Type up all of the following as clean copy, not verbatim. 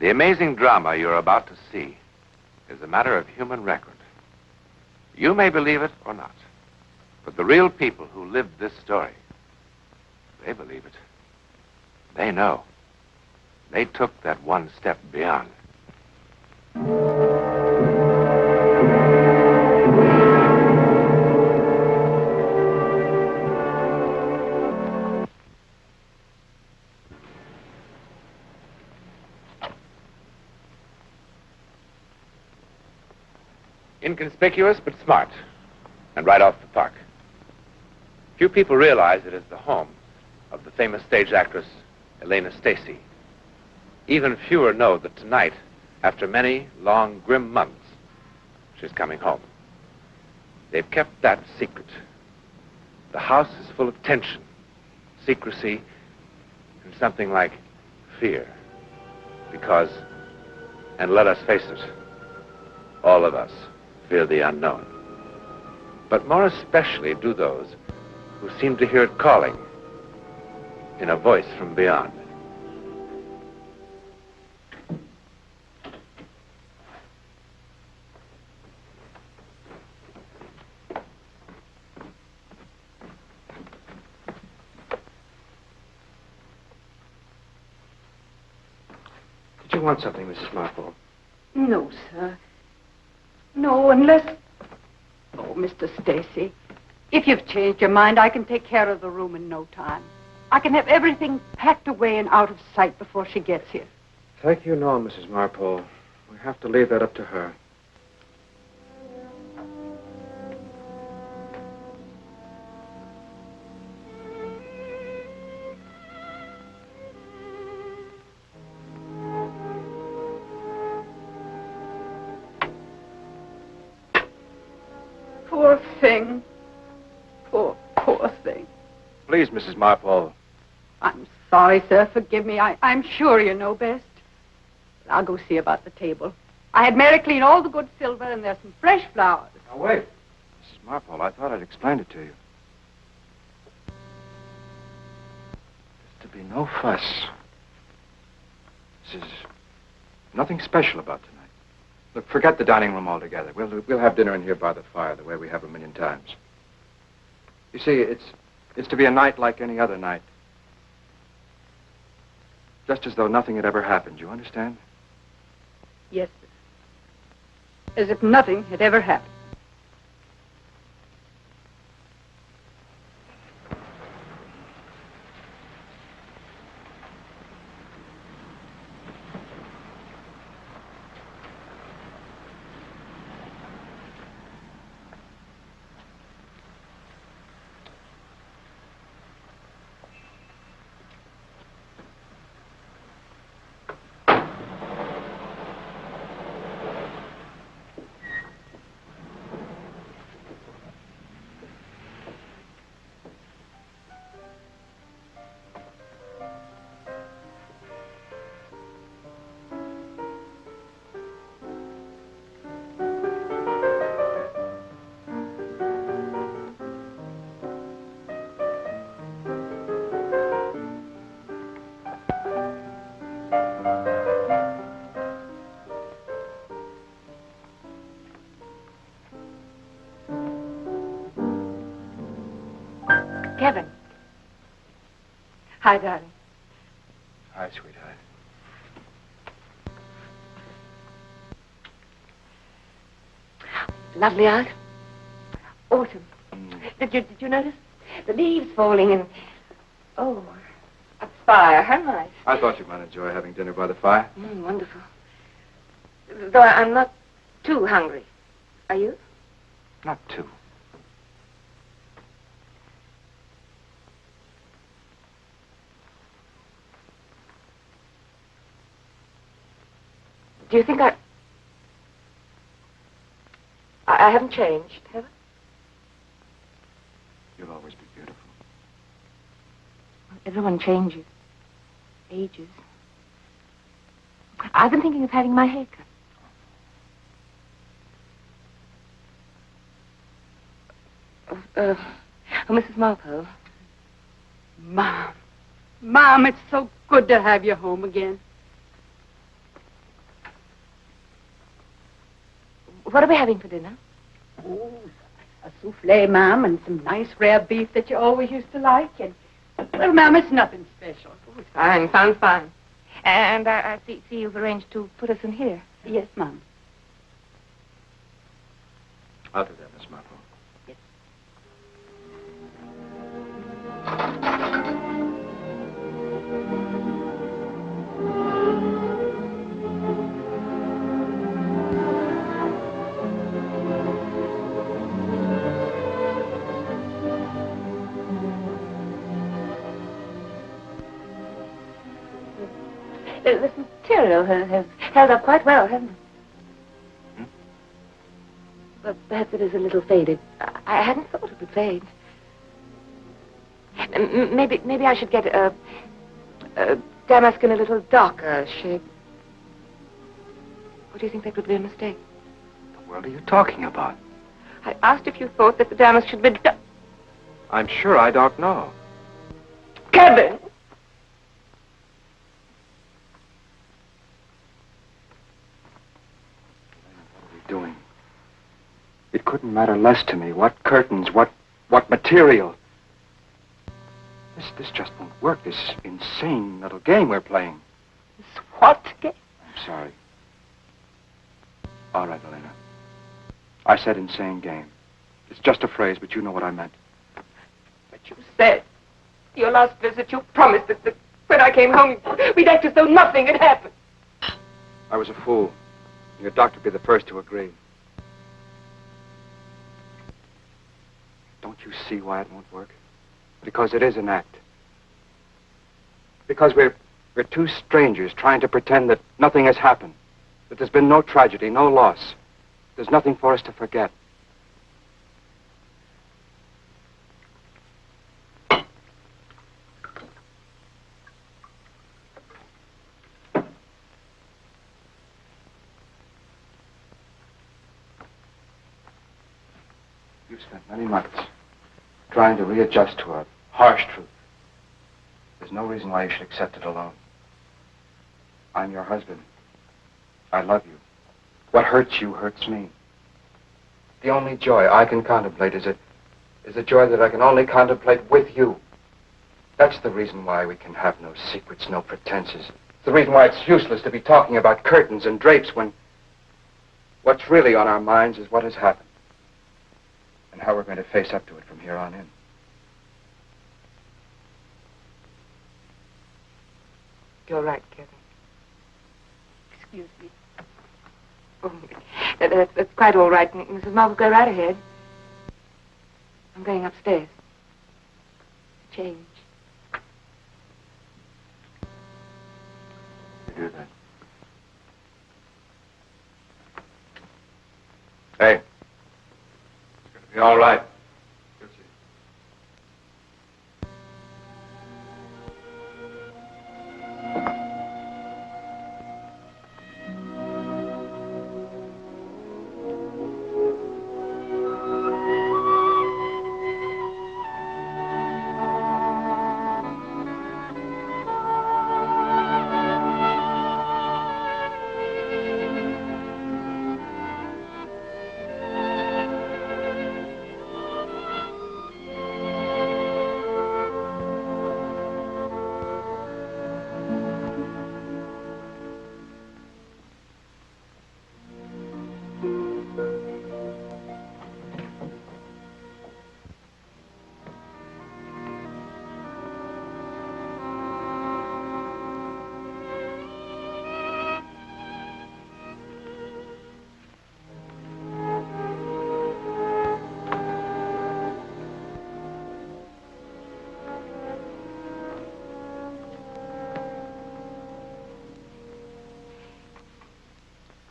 The amazing drama you're about to see is a matter of human record. You may believe it or not, but the real people who lived this story, they believe it. They know. They took that one step beyond. Inconspicuous, but smart. And right off the park. Few people realize it is the home of the famous stage actress, Elena Stacy. Even fewer know that tonight, after many long, grim months, she's coming home. They've kept that secret. The house is full of tension, secrecy, and something like fear. Because, and let us face it, all of us fear the unknown. But more especially do those who seem to hear it calling in a voice from beyond. Did you want something, Mrs. Marple? No, sir. No, unless... Oh, Mr. Stacy, if you've changed your mind, I can take care of the room in no time. I can have everything packed away and out of sight before she gets here. Thank you, no, Mrs. Marple. We have to leave that up to her. Poor thing. Poor thing. Please, Mrs. Marple. I'm sorry, sir. Forgive me. I'm sure you know best. But I'll go see about the table. I had Mary clean all the good silver, and there's some fresh flowers. Now, wait. Mrs. Marple, I thought I'd explained it to you. There's to be no fuss. This is nothing special about tonight. Look, forget the dining room altogether. We'll have dinner in here by the fire, the way we have a million times. You see, it's to be a night like any other night. Just as though nothing had ever happened, you understand? Yes, sir. As if nothing had ever happened. Kevin. Hi, darling. Hi, sweetheart. Lovely out. Autumn. Did you notice? The leaves falling and... Oh, a fire. How nice. I thought you might enjoy having dinner by the fire. Wonderful. Though I'm not too hungry. Are you? Not too. Do you think I haven't changed, have I? You'll always be beautiful. Everyone changes. Ages. I've been thinking of having my hair cut. Mrs. Marple. Mom, it's so good to have you home again. What are we having for dinner? Oh, a souffle, ma'am, and some nice rare beef that you always used to like. And, well, ma'am, it's nothing special. Oh, it's fine. Sounds fine. And I see you've arranged to put us in here. Yes, ma'am. I'll do that, Miss Marple. Yes. This material has held up quite well, hasn't it? Hmm? But perhaps it is a little faded. I hadn't thought it would fade. Maybe I should get a damask in a little darker shade. Or do you think that would be a mistake? What the world are you talking about? I asked if you thought that the damask should be I'm sure I don't know. Kevin! Doing. It couldn't matter less to me what curtains, what material. This just won't work, this insane little game we're playing. This what game? I'm sorry. All right, Elena. I said insane game. It's just a phrase, but you know what I meant. But you said, your last visit, you promised that when I came home, we'd act as though nothing had happened. I was a fool. Your doctor would be the first to agree. Don't you see why it won't work? Because it is an act. Because we're two strangers trying to pretend that nothing has happened. That there's been no tragedy, no loss. There's nothing for us to forget. You've spent many months trying to readjust to a harsh truth. There's no reason why you should accept it alone. I'm your husband. I love you. What hurts you hurts me. The only joy I can contemplate is a joy that I can only contemplate with you. That's the reason why we can have no secrets, no pretenses. It's the reason why it's useless to be talking about curtains and drapes when what's really on our minds is what has happened. And how we're going to face up to it from here on in. You're right, Kevin. Excuse me. Oh, that's quite all right. Mrs. Marvel, go right ahead. I'm going upstairs. Change. You do that. Hey. It's going to be all right. You'll see.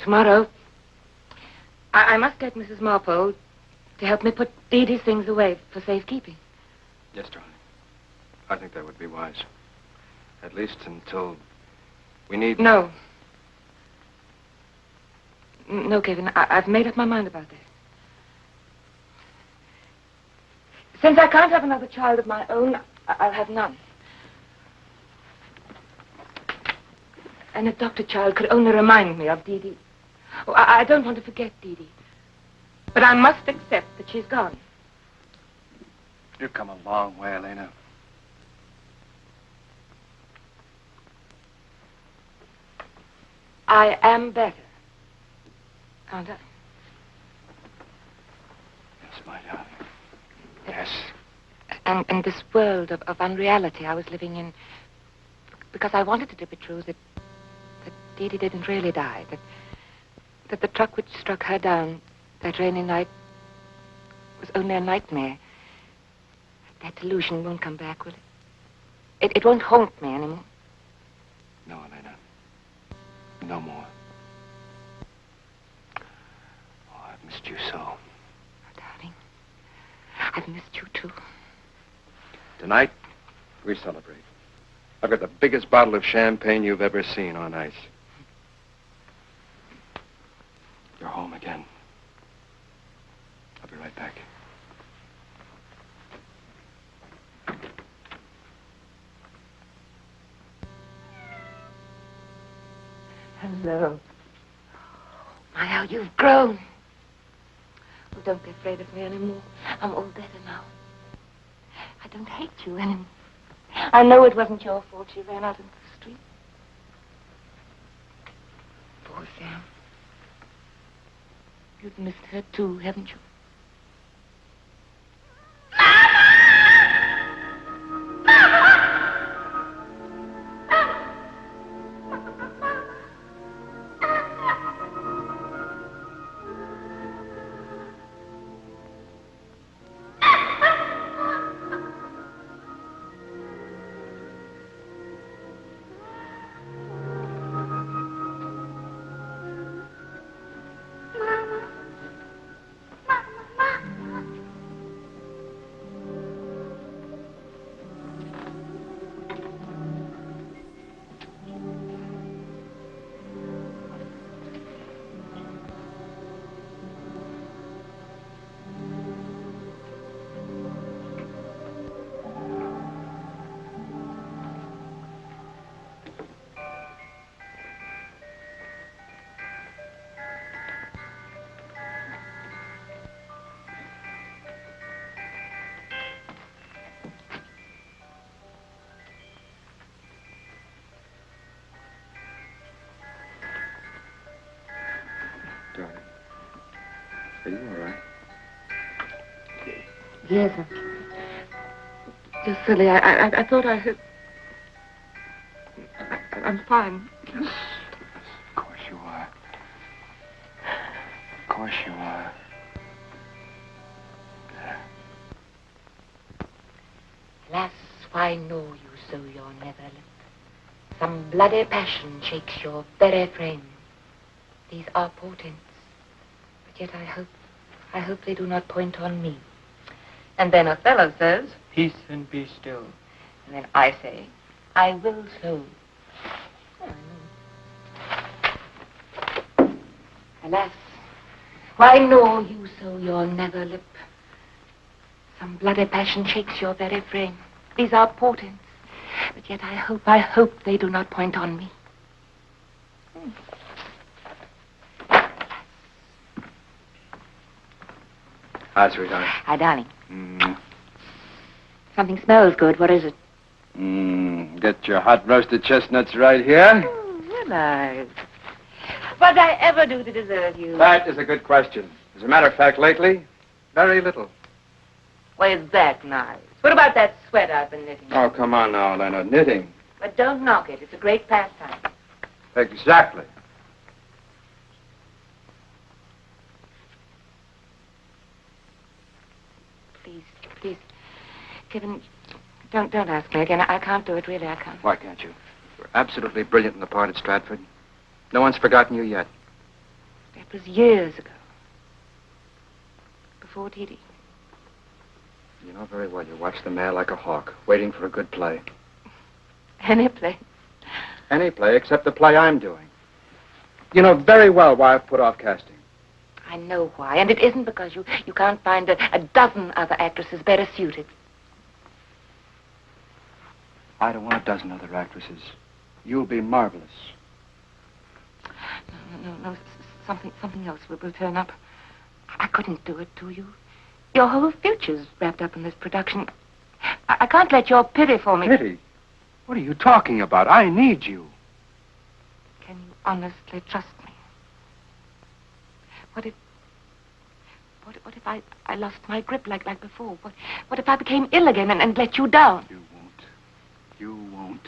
Tomorrow, I must get Mrs. Marple to help me put Dee Dee's things away for safekeeping. Yes, darling. I think that would be wise. At least until we need... No. No, Kevin, I've made up my mind about that. Since I can't have another child of my own, I'll have none. An adopted child could only remind me of Dee Dee. Oh, I don't want to forget Dee Dee. But I must accept that she's gone. You've come a long way, Elena. I am better. Aren't I? Yes, my darling. Yes. And this world of unreality I was living in, because I wanted it to be true that Dee Dee didn't really die, that the truck which struck her down that rainy night was only a nightmare. That delusion won't come back, will it? It won't haunt me anymore. No, Elena. No more. Oh, I've missed you so. Oh, darling, I've missed you too. Tonight, we celebrate. I've got the biggest bottle of champagne you've ever seen on ice. You're home again. I'll be right back. Hello. My, how you've grown. Oh, don't be afraid of me anymore. I'm all better now. I don't hate you anymore. I know it wasn't your fault she ran out into the street. Poor Sam. You've missed her too, haven't you? Darling. Are you all right? Yes, just silly. I thought I heard... I'm fine. Yes. Of course you are. Of course you are. Alas, why know you so your nether lip? Some bloody passion shakes your very frame. These are portents, but yet I hope they do not point on me. And then Othello says, peace and be still. and then I say, I will so. Oh, I know. Alas, why know you so your nether lip? Some bloody passion shakes your very frame. These are portents, but yet I hope they do not point on me. Hi, sweetheart. Hi, darling. Something smells good. What is it? Get your hot roasted chestnuts right here. Oh, will I? What did I ever do to deserve you? That is a good question. As a matter of fact, lately, very little. Why, is that nice? What about that sweater I've been knitting? Oh, come on now, Leonard. Knitting. But don't knock it. It's a great pastime. Exactly. Please. Kevin, don't ask me again. I can't do it, really, I can't. Why can't you? You're absolutely brilliant in the part at Stratford. No one's forgotten you yet. That was years ago. Before Dee Dee. You know very well you watch the mail like a hawk, waiting for a good play. Any play. Any play except the play I'm doing. You know very well why I've put off casting. I know why, and it isn't because you can't find a dozen other actresses better suited. I don't want a dozen other actresses. You'll be marvelous. No, something else will turn up. I couldn't do it to you. Your whole future's wrapped up in this production. I can't let your pity for me... Pity? What are you talking about? I need you. Can you honestly trust me? What if I lost my grip like before? What if I became ill again and let you down? You won't. You won't.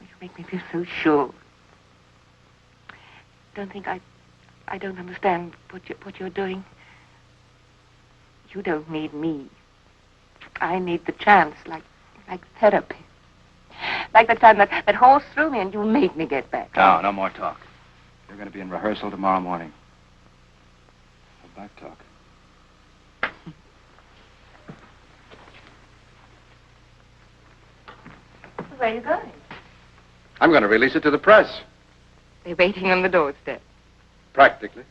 You make me feel so sure. Don't think I don't understand what you're doing. You don't need me. I need the chance, like therapy. Like the time that horse threw me and you made me get back. No more talk. You're going to be in rehearsal tomorrow morning. No back talk. Where are you going? I'm going to release it to the press. They're waiting on the doorstep. Practically.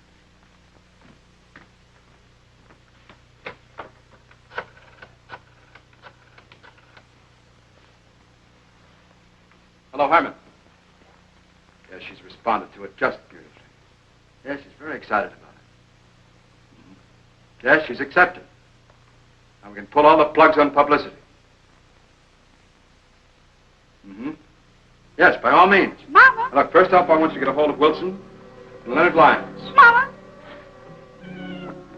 Hello, Harmon. Yes, she's responded to it just beautifully. Yes, she's very excited about it. Yes, she's accepted. Now we can pull all the plugs on publicity. Yes, by all means. Mama. Look, first off, I want you to get a hold of Wilson and Leonard Lyons. Mama.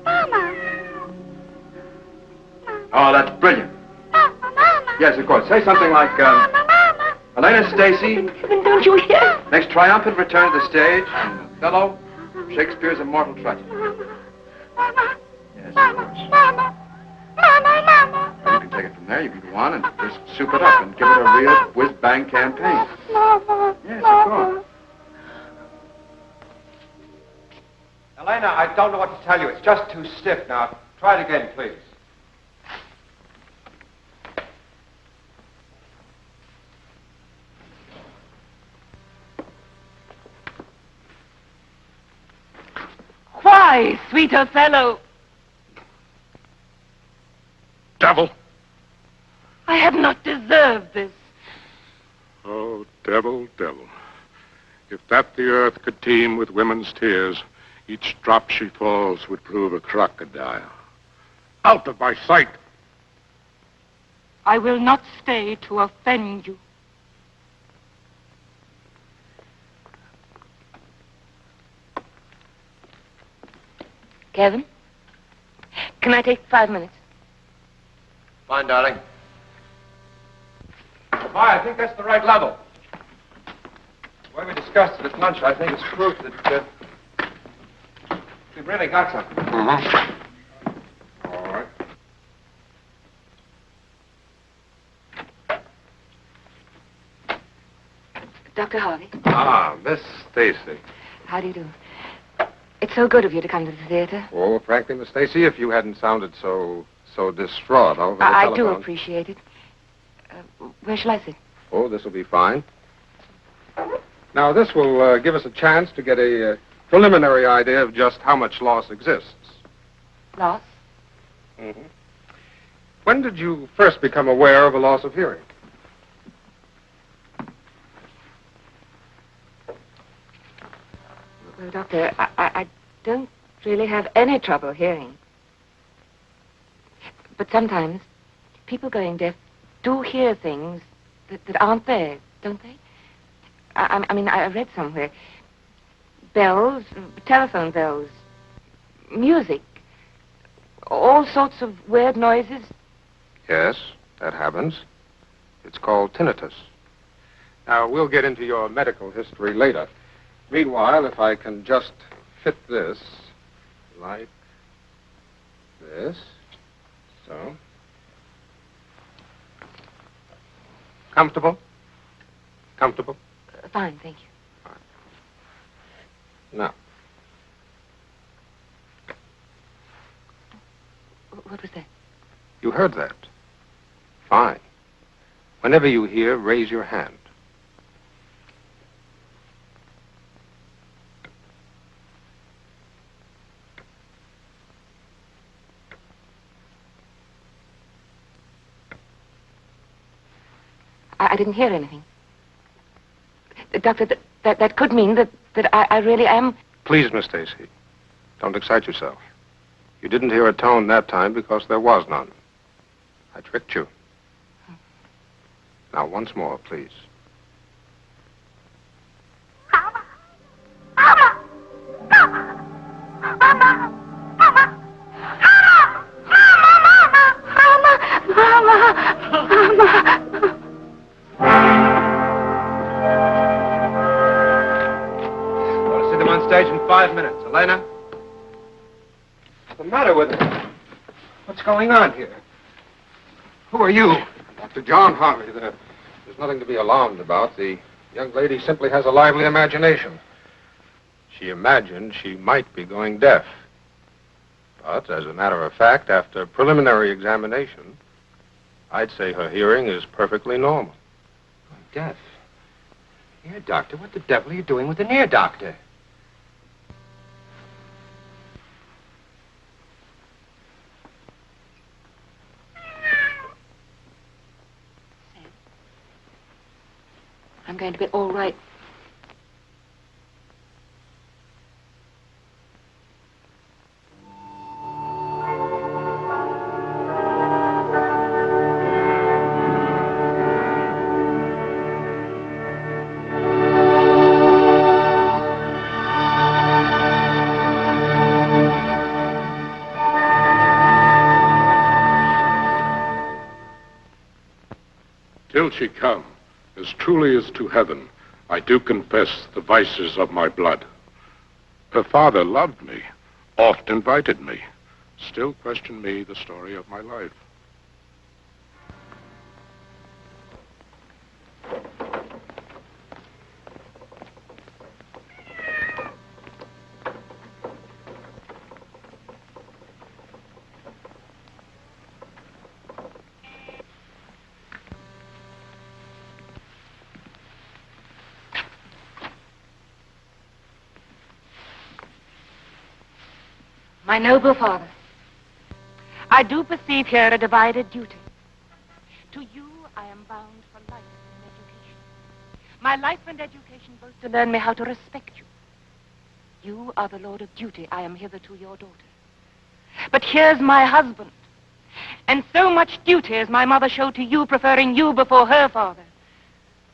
Mama. Oh, that's brilliant. Mama. Yes, of course. Say something like, Mama. Elena Stacy, Don't you hear? makes triumphant return to the stage in Othello, Shakespeare's immortal tragedy. Mama. Yes, of Mama. course. Mama. Mama. Well, you can take it from there. You can go on and just soup it up and give it a real whiz-bang campaign. Mama. Yes, of course. Elena, I don't know what to tell you. It's just too stiff now. Try it again, please. Why, sweet Othello? Devil! I have not deserved this. Oh, devil, devil. If that the earth could teem with women's tears, each drop she falls would prove a crocodile. Out of my sight! I will not stay to offend you. Kevin, can I take 5 minutes? Fine, darling. Why, I think that's the right level. The way we discussed it at lunch, I think it's proof that we've really got something. Mm-hmm. All right. Dr. Harvey, Ah, Miss Stacy. how do you do? It's so good of you to come to the theater. Oh, frankly, Miss Stacy, if you hadn't sounded so distraught over the I telephone. do appreciate it. Where shall I sit? Oh, this will be fine. Now, this will give us a chance to get a preliminary idea of just how much loss exists. Loss? Mm-hmm. When did you first become aware of a loss of hearing? Well, Doctor, I don't really have any trouble hearing. But sometimes people going deaf do hear things that aren't there, don't they? I mean, I read somewhere. Bells, telephone bells, music, all sorts of weird noises. Yes, that happens. It's called tinnitus. Now, we'll get into your medical history later. Meanwhile, if I can just fit this like this, so. Comfortable? Comfortable? Fine, thank you. Now, What was that? you heard that. Fine. Whenever you hear, raise your hand. I didn't hear anything. Doctor, that could mean that that I really am... Please, Miss Stacy, don't excite yourself. You didn't hear a tone that time because there was none. I tricked you. Now, once more, please. I'll see them on stage in 5 minutes. Elena? What's the matter with her? What's going on here? Who are you? Dr. John Harvey, there's nothing to be alarmed about. The young lady simply has a lively imagination. She imagined she might be going deaf. But, as a matter of fact, after preliminary examination, I'd say her hearing is perfectly normal. Deaf? Ear doctor? What the devil are you doing with an ear doctor? I'm going to be all right. Till she come, as truly as to heaven, I do confess the vices of my blood. Her father loved me, oft invited me, still questioned me the story of my life. My noble father, I do perceive here a divided duty. To you, I am bound for life and education. My life and education both to learn me how to respect you. You are the lord of duty. I am hitherto your daughter. But here's my husband. And so much duty as my mother showed to you, preferring you before her father.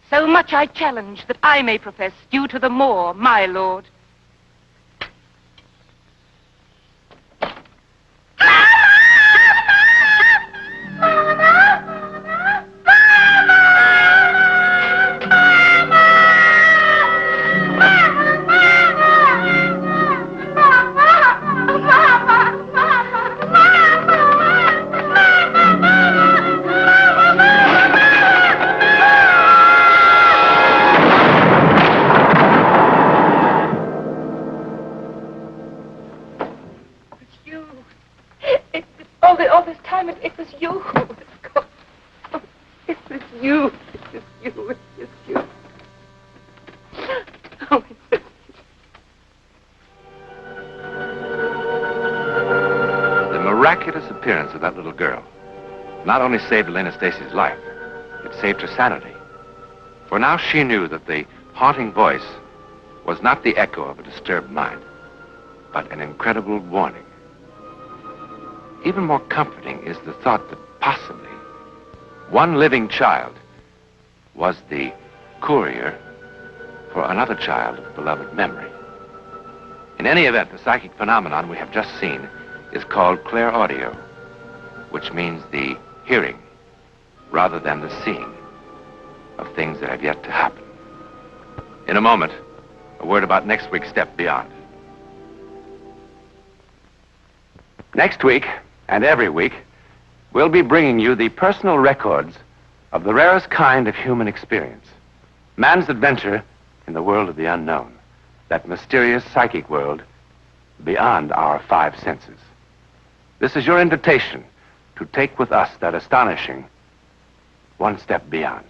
So much I challenge that I may profess due to the more, my lord. All this time, it was you. It was you. It was you. It was you. Oh, it was The miraculous appearance of that little girl not only saved Elena Stacy's life, it saved her sanity. For now she knew that the haunting voice was not the echo of a disturbed mind, but an incredible warning. Even more comforting is the thought that possibly one living child was the courier for another child of beloved memory. In any event, the psychic phenomenon we have just seen is called clairaudio, which means the hearing rather than the seeing of things that have yet to happen. In a moment, a word about next week's Step Beyond. Next week, and every week, we'll be bringing you the personal records of the rarest kind of human experience. Man's adventure in the world of the unknown, that mysterious psychic world beyond our five senses. This is your invitation to take with us that astonishing one step beyond.